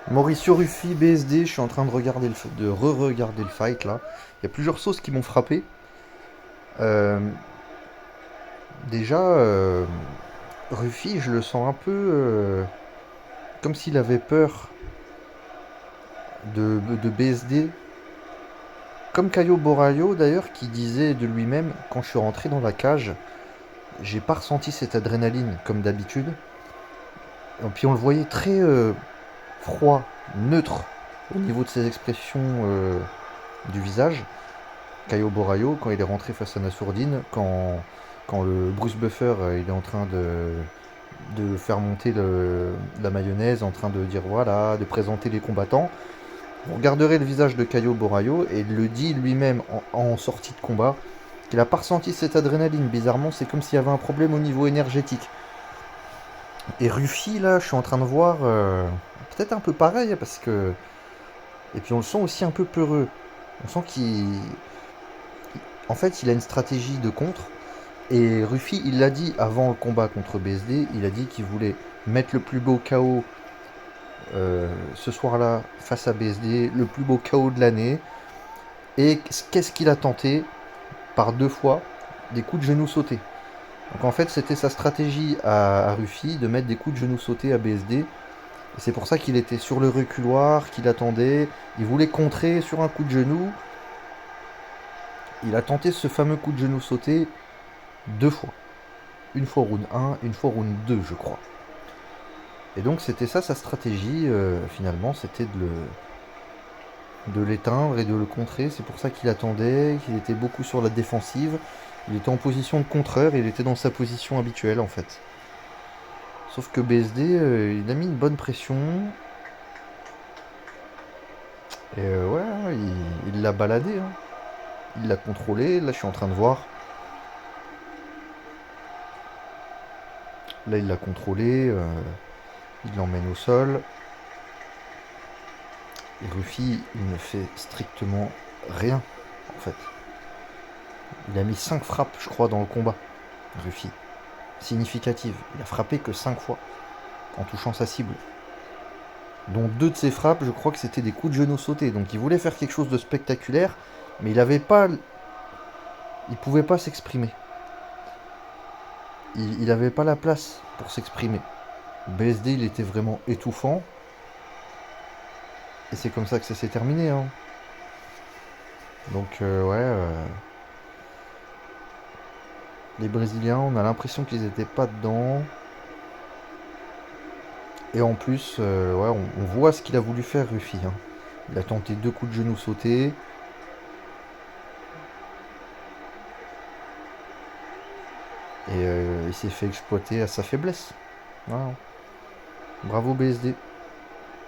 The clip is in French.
Mauricio Ruffi, BSD, je suis en train de regarder de re-regarder le fight là. Il y a plusieurs sauces qui m'ont frappé. Euh, déjà, Ruffi, je le sens un peu comme s'il avait peur de BSD. Comme Caio Borraio d'ailleurs, qui disait de lui-même, quand je suis rentré dans la cage, j'ai pas ressenti cette adrénaline comme d'habitude. Et puis on le voyait très froid, neutre au niveau de ses expressions du visage. Caio Borraio, quand il est rentré face à Nassourdine, quand le Bruce Buffer il est en train de faire monter la mayonnaise, en train de dire voilà, de présenter les combattants, vous regarderez le visage de Caio Borraio et il le dit lui-même en sortie de combat qu'il n'a pas ressenti cette adrénaline. Bizarrement, c'est comme s'il y avait un problème au niveau énergétique. Et Rufy, là, je suis en train de voir peut-être un peu pareil, parce que. Et puis on le sent aussi un peu peureux. On sent qu'il. En fait, il a une stratégie de contre. Et Rufy, il l'a dit avant le combat contre BSD, il a dit qu'il voulait mettre le plus beau KO ce soir-là face à BSD, le plus beau KO de l'année. Et qu'est-ce qu'il a tenté par deux fois? Des coups de genoux sautés. Donc en fait, c'était sa stratégie à Rufy de mettre des coups de genoux sautés à BSD. Et c'est pour ça qu'il était sur le reculoir, qu'il attendait. Il voulait contrer sur un coup de genou. Il a tenté ce fameux coup de genou sauté deux fois. Une fois round 1, une fois round 2, je crois. Et donc c'était ça sa stratégie, finalement, c'était de l'éteindre et de le contrer. C'est pour ça qu'il attendait, qu'il était beaucoup sur la défensive. Il était en position de contreur, il était dans sa position habituelle en fait. Sauf que BSD, il a mis une bonne pression. Et ouais, il l'a baladé, hein. Il l'a contrôlé. Là, je suis en train de voir. Là, il l'a contrôlé. Il l'emmène au sol. Et Ruffy, il ne fait strictement rien, en fait. Il a mis 5 frappes, je crois, dans le combat, Ruffy. Significative. Il a frappé que 5 fois, en touchant sa cible. Dont 2 de ses frappes, je crois que c'était des coups de genoux sautés. Donc il voulait faire quelque chose de spectaculaire, mais il avait pas. Il pouvait pas s'exprimer. Il n'avait pas la place pour s'exprimer. BSD, il était vraiment étouffant. Et c'est comme ça que ça s'est terminé, hein. Donc, ouais. Les Brésiliens, on a l'impression qu'ils n'étaient pas dedans. Et en plus, ouais, on voit ce qu'il a voulu faire, Ruffy, hein. Il a tenté deux coups de genou sautés. Et il s'est fait exploiter à sa faiblesse. Voilà. Bravo BSD.